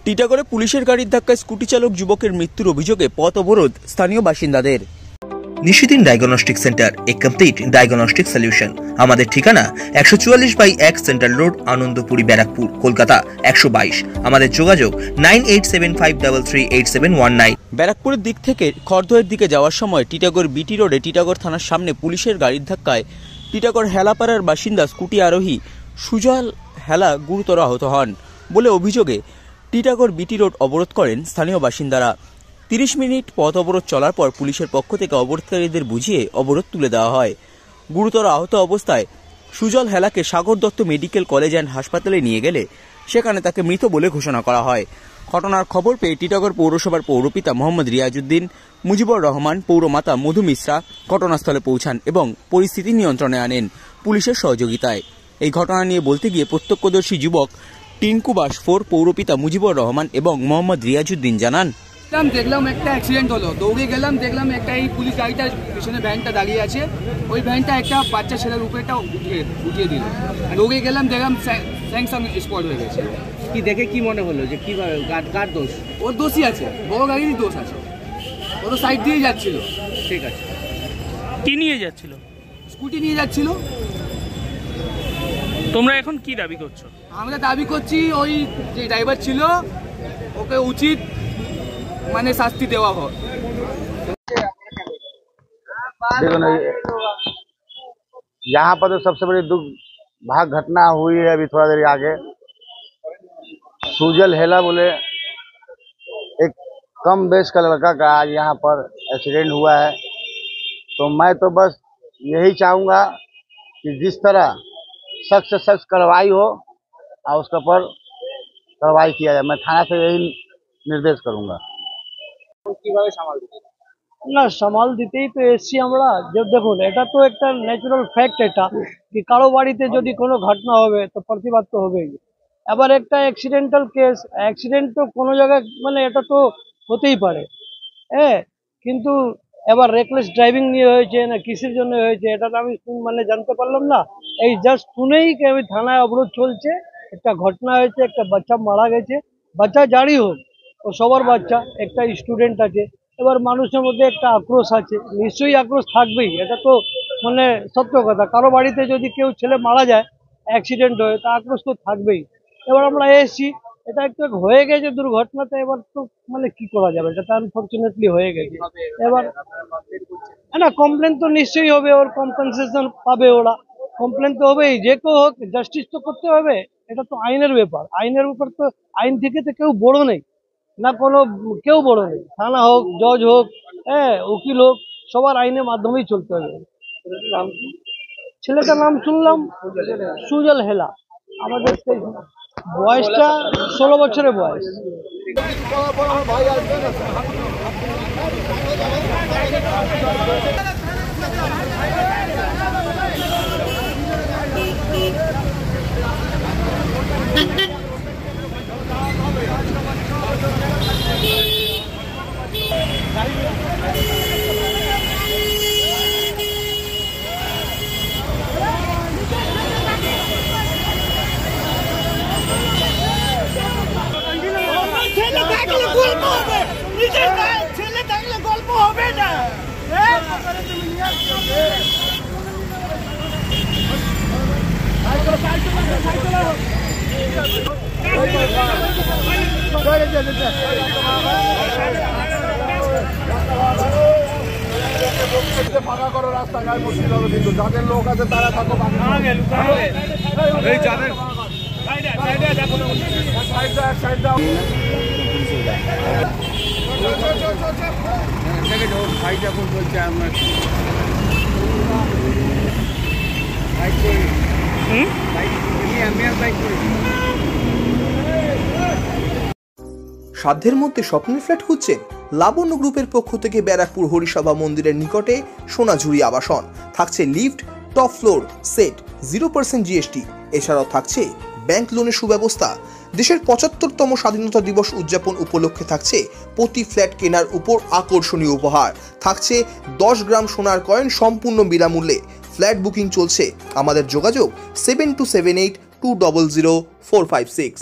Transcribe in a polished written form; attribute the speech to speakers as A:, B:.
A: টিটাগড়ে পুলিশের গাড়ির ধাক্কায় স্কুটি চালক যুবকের মৃত্যুর অভিযোগে পথ অবরোধ স্থানীয় বাসিন্দাদের।
B: নিশিদিন ডায়াগনস্টিক সেন্টার, এ কমপ্লিট ডায়াগনস্টিক সলিউশন। আমাদের ঠিকানা 144/1 সেন্ট্রাল রোড, আনন্দপুরি, ব্যারাকপুর, কলকাতা 122। আমাদের যোগাযোগ 9875338719।
A: ব্যারাকপুরের দিক থেকে খড়দহের দিকে যাওয়ার সময় টিটাগড় বিটি রোডে টিটাগড় থানার সামনে পুলিশের গাড়ির ধাক্কায় টিটাগড় হেলাপাড়ার বাসিন্দা স্কুটি আরোহী সুজল হেলা গুরুতর আহত হন বলে অভিযোগে টিটাগড় বিটি রোড অবরোধ করেন স্থানীয় বাসিন্দারা। 30 মিনিট পথ অবরোধ চলার পর পুলিশের পক্ষ থেকে অবরোধকারীদের বুঝিয়ে অবরোধ তুলে দেওয়া হয়। গুরুতর আহত অবস্থায় সুজল হেলাকে Sagar Dutta medical college and হাসপাতালে নিয়ে গেলে সেখানে তাকে মৃত বলে ঘোষণা করা হয়। ঘটনার খবর পেয়ে টিটাগড় পৌরসভার পৌরপিতা মোহাম্মদ রিয়াজউদ্দিন, মুজিবুর রহমান, পৌরমাতা মধু মিশ্রা ঘটনাস্থলে পৌঁছান এবং পরিস্থিতি নিয়ন্ত্রণে আনেন পুলিশের সহযোগিতায়। এই ঘটনা নিয়ে বলতে গিয়ে প্রত্যক্ষদর্শী যুবক টিঙ্কু বাসফোর, পৌরপিতা মুজিবুর রহমান এবং মোহাম্মদ রিয়াজউদ্দিন জানান,
C: দেখলাম একটা অ্যাক্সিডেন্ট হলো, দৌড়ে গেলাম, দেখলাম একটা এই পুলিশ গাড়িটা পিছনে ভ্যানটা দাঁড়িয়ে আছে, ওই ভ্যানটা একটা বাচ্চা ছেলের উপরেটা উঠিয়ে দিল। দৌড়ে গেলাম, দেখলাম স্যাংশন স্পট হয়ে গেছে।
D: কি দেখে কি মনে হলো যে কি কার দোষ?
C: ওর দোষই আছে, বড় গাড়িরই দোষ আছে। ও তো সাইড দিয়ে যাচ্ছিল।
D: ঠিক আছে।
E: কি নিয়ে যাচ্ছিল?
C: স্কুটি নিয়ে যাচ্ছিল।
E: তোমরা এখন কি দাবি করছো?
C: আমরা দাবি করছি ওই যে ড্রাইভার ছিল ওকে উচিত মানে শাস্তি দেওয়া হোক।
F: देखो ना, यहाँ पर तो सबसे बड़ी दुख भाग घटना हुई है अभी थोड़ा देर आगे। सुजल हेला बोले एक कम बेस का लड़का का आज यहाँ पर एक्सीडेंट हुआ है। तो मैं तो बस यही चाहूँगा कि जिस तरह सख्त से सख्त कार्रवाई हो और उसके पर कार्रवाई किया जाए। मैं थाना से यही निर्देश करूँगा।
G: না, সামাল দিতেই তো এসছি আমরা। যে দেখুন, এটা তো একটা ন্যাচারাল ফ্যাক্ট, এটা কি কারো বাড়িতে যদি কোনো ঘটনা হবে তো প্রতিবাদ তো হবেই। এবার একটা অ্যাক্সিডেন্টাল কেস, অ্যাক্সিডেন্ট তো কোনো জায়গায় মানে এটা তো হতেই পারে, হ্যাঁ, কিন্তু এবার রেকলেস ড্রাইভিং নিয়ে হয়েছে না কিসের জন্য হয়েছে এটা তো আমি মানে জানতে পারলাম না। এই জাস্ট শুনেই আমি থানায় অবরোধ চলছে, একটা ঘটনা হয়েছে, একটা বাচ্চা মারা গেছে। বাচ্চা যারই হোক, ও সবার বাচ্চা, একটা স্টুডেন্ট আছে। এবার মানুষের মধ্যে একটা আক্রোশ আছে, নিশ্চয়ই আক্রোশ থাকবেই, এটা তো মানে সত্য কথা। কারো বাড়িতে যদি কেউ ছেলে মারা যায় অ্যাক্সিডেন্ট হয়ে, তা আক্রোশ তো থাকবেই। এবার আমরা এসেছি, এটা একটু হয়ে গেছে দুর্ঘটনাতে, এবার তো মানে কি করা যাবে, এটা তো আনফর্চুনেটলি হয়ে গেছে। এবার না, কমপ্লেন তো নিশ্চয়ই হবে, ওর কম্পেনসেশন পাবে ওরা, কমপ্লেন তো হবেই। যে কেউ হোক জাস্টিস তো করতে হবে, এটা তো আইনের ব্যাপার। আইনের ব্যাপার তো আইন থেকে তো কেউ বড় নেই না, কোনো কেউ বড় নেই। থানা হোক, জজ হোক, হ্যাঁ, উকিল হোক, সবার আইনের মাধ্যমেই চলতে হবে। ছেলেটার নাম শুনলাম সুজল হেলা। আমাদের বয়সটা 16 বছরের বয়স।
E: গল্প হবে না।
F: ফাঁকা করো রাস্তাঘাট, মুশকিল হবে কিন্তু যাদের লোক আছে তারা থাকো।
D: ভাই যখন বলছে আমরা
B: সাধ্যের মধ্যে স্বপ্নের ফ্ল্যাট খুঁজছেন? লাবণ্য গ্রুপের পক্ষ থেকে ব্যারাকপুর হরিসভা মন্দিরের নিকটে সোনাঝুরি আবাসন। থাকছে lift, top floor, set, 0% GST। এছাড়াও থাকছে ব্যাংক লোনের সুব্যবস্থা। দেশের 75তম স্বাধীনতা দিবস উদযাপন উপলক্ষে থাকছে প্রতি ফ্ল্যাট কেনার উপর আকর্ষণীয় উপহার। থাকছে 10 গ্রাম সোনার কয়েন সম্পূর্ণ বিনামূল্যে। ফ্ল্যাট বুকিং চলছে। আমাদের যোগাযোগ 7278200456।